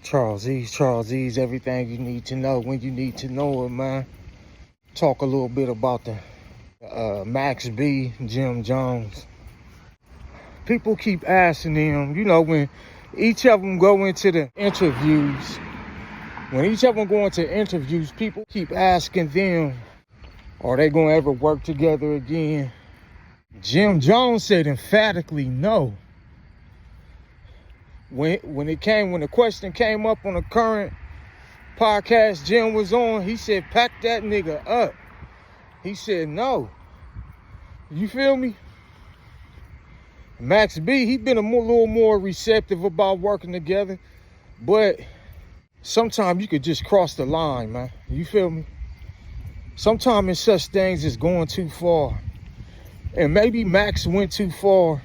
Charles E's, everything you need to know when you need to know it, man. Talk a little bit about the maxb, Jim Jones. People keep asking them, when each of them go into the interviews, people keep asking them, are they going to ever work together again? Jim Jones said emphatically no. When the question came up on the current podcast Jim was on, he said, pack that nigga up. He said no. You feel me? maxb, he been little more receptive about working together, but sometimes you could just cross the line, man. You feel me? Sometimes in such things it's going too far. And maybe Max went too far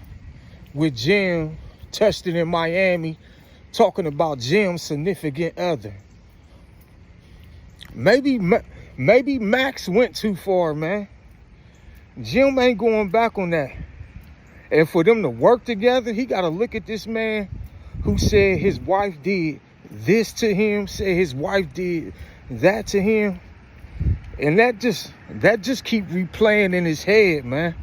with Jim tested in Miami, talking about Jim's significant other. Maybe Max went too far, man. Jim ain't going back on that. And for them to work together, he got to look at this man who said his wife did this to him, said his wife did that to him. And that just keep replaying in his head, man.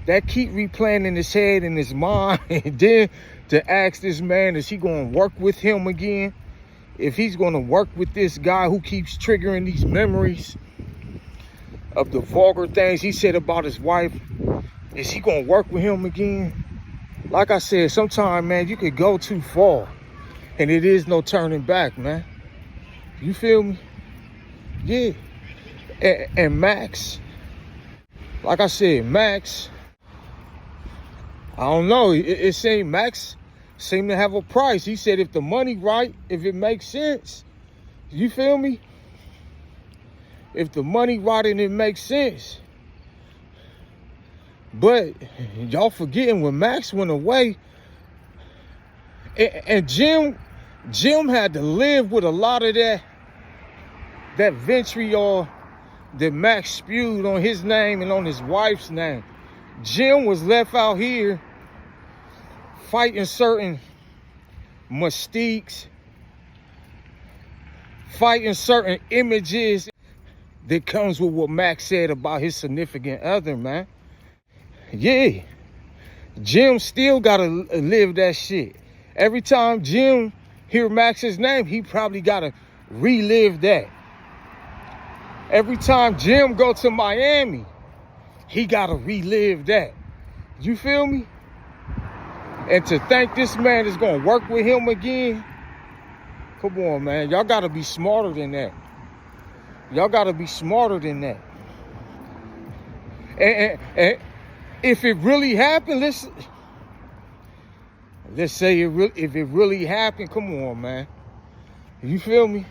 That keep replaying in his head, in his mind. And then to ask this man, is he going to work with him again? If he's going to work with this guy who keeps triggering these memories of the vulgar things he said about his wife, is he going to work with him again? Like I said, sometimes, man, you could go too far. And it is no turning back, man. You feel me? Yeah. And Max, like I said, Max, I don't know. It seemed Max seemed to have a price. He said if the money right, if it makes sense, you feel me? If the money right and it makes sense. But y'all forgetting when Max went away, and Jim had to live with a lot of that vitriol that Max spewed on his name and on his wife's name. Jim was left out here fighting certain mystiques, fighting certain images that comes with what Max said about his significant other, man. Yeah, Jim still gotta live that shit. Every time Jim hear Max's name, he probably gotta relive that. Every time Jim go to Miami, he gotta relive that. You feel me? And to think this man is gonna work with him again, come on, man. Y'all gotta be smarter than that. Y'all gotta be smarter than that. And if it really happened, let's say if it really happened, come on, man. You feel me?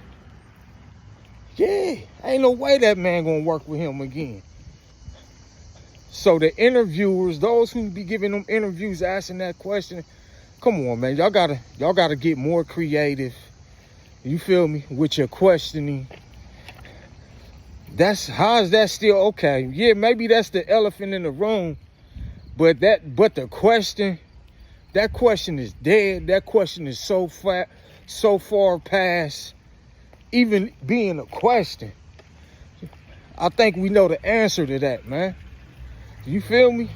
Yeah, ain't no way that man gonna work with him again. So the interviewers, those who be giving them interviews, asking that question, come on, man, y'all gotta get more creative. You feel me? With your questioning. How is that still okay? Yeah, maybe that's the elephant in the room, but the question, that question is dead. That question is so far past even being a question. I think we know the answer to that, man. You feel me?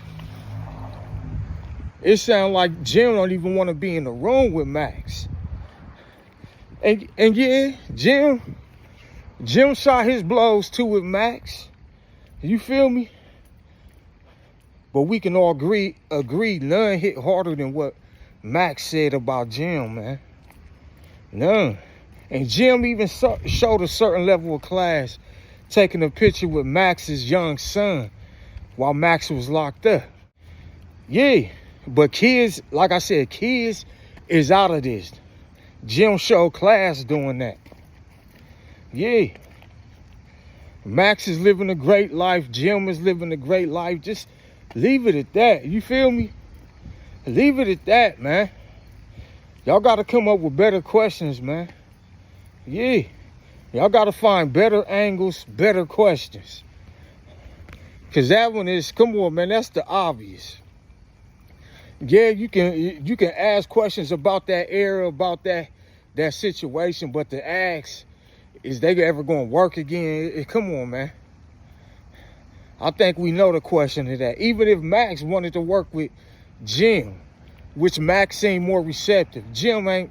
It sounds like Jim don't even want to be in the room with Max. And yeah, Jim shot his blows too with Max. You feel me? But we can all agree none hit harder than what Max said about Jim, man. None. And Jim even showed a certain level of class, taking a picture with Max's young son while Max was locked up. Yeah, but kids, like I said, kids is out of this. Jim showed class doing that. Yeah. Max is living a great life. Jim is living a great life. Just leave it at that. You feel me? Leave it at that, man. Y'all got to come up with better questions, man. Yeah. Y'all got to find better angles, better questions. Because that one is, come on, man, that's the obvious. Yeah, you can ask questions about that era, about that that situation. But to ask, is they ever going to work again? Come on, man. I think we know the question to that. Even if Max wanted to work with Jim, which Max seemed more receptive, Jim ain't,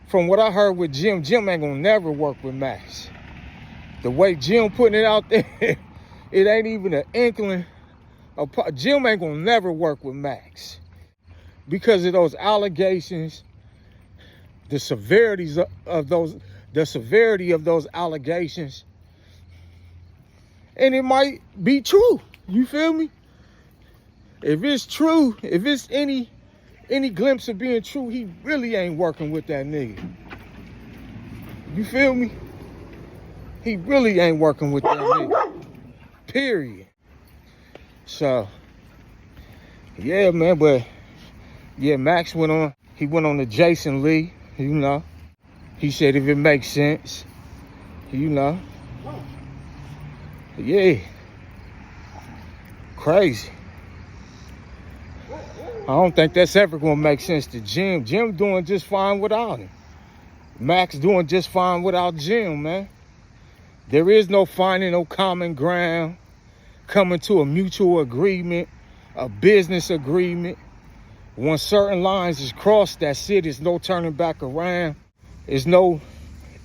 from what I heard with Jim ain't gonna never work with Max. The way Jim putting it out there, it ain't even an inkling. Jim ain't gonna never work with Max because of those allegations, the severity of those allegations. And it might be true. You feel me? If it's true, if it's any glimpse of being true, he really ain't working with that nigga. You feel me? He really ain't working with that nigga. Period. So, yeah, man, but yeah, Max went on to Jason Lee, you know. He said if it makes sense, you know. Yeah. Crazy. I don't think that's ever gonna make sense to Jim. Jim doing just fine without him. Max doing just fine without Jim, man. There is no finding no common ground, coming to a mutual agreement, a business agreement. Once certain lines is crossed, that's it. There's no turning back around. There's no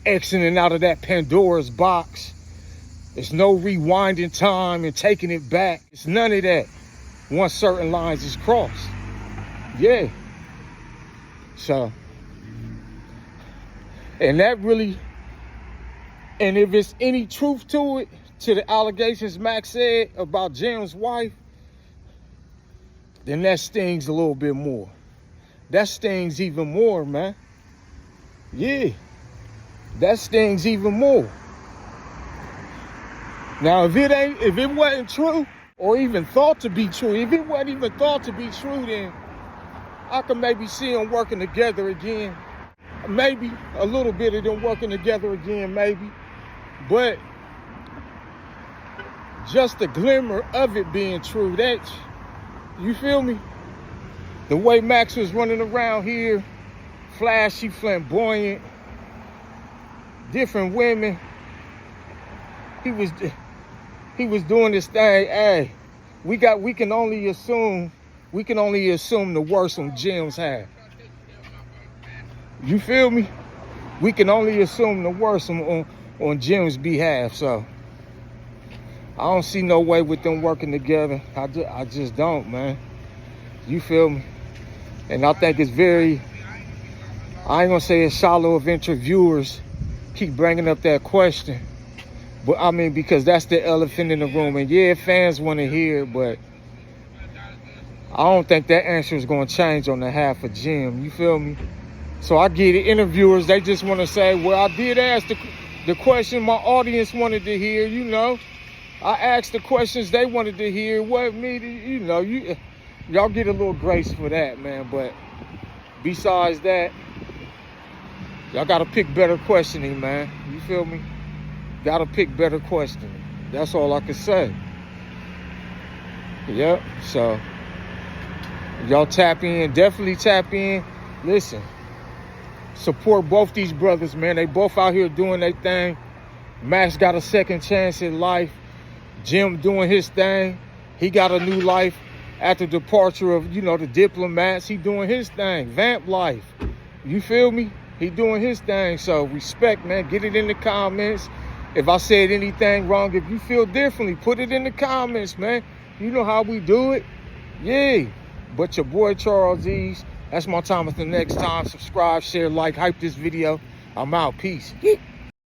exiting out of that Pandora's box. There's no rewinding time and taking it back. It's none of that. Once certain lines is crossed. Yeah. So, and that really, and if it's any truth to it, to the allegations Max said about Jim's wife, then that stings a little bit more. That stings even more, man. Yeah. That stings even more. Now, if it wasn't true, or even thought to be true, if it wasn't even thought to be true, then I could maybe see them working together again. Maybe a little bit of them working together again, maybe. But just the glimmer of it being true, that, you feel me? The way Max was running around here, flashy, flamboyant, different women, he was doing this thing. Hey, we can only assume the worst on Jim's half. You feel me? We can only assume the worst on Jim's behalf. So I don't see no way with them working together. I just don't, man. You feel me? And I think it's very, I ain't gonna say it's shallow of interviewers keep bringing up that question. But I mean, because that's the elephant in the room. And yeah, fans want to hear it, but I don't think that answer is going to change on the half of Jim. You feel me? So I get it. Interviewers, they just want to say, well, I did ask the question my audience wanted to hear, you know. I asked the questions they wanted to hear. What me to, you know, y'all get a little grace for that, man. But besides that, y'all got to pick better questioning, man. You feel me? Got to pick better questioning. That's all I can say. Yep. So y'all tap in. Definitely tap in. Listen. Support both these brothers, man. They both out here doing their thing. Max got a second chance in life. Jim doing his thing. He got a new life after departure of, you know, the diplomats. He doing his thing. Vamp life. You feel me? He doing his thing. So respect, man. Get it in the comments. If I said anything wrong, if you feel differently, put it in the comments, man. You know how we do it. Yeah. But your boy Charles Ease. That's my time. Until next time. Subscribe, share, like, hype this video. I'm out. Peace. Yeah.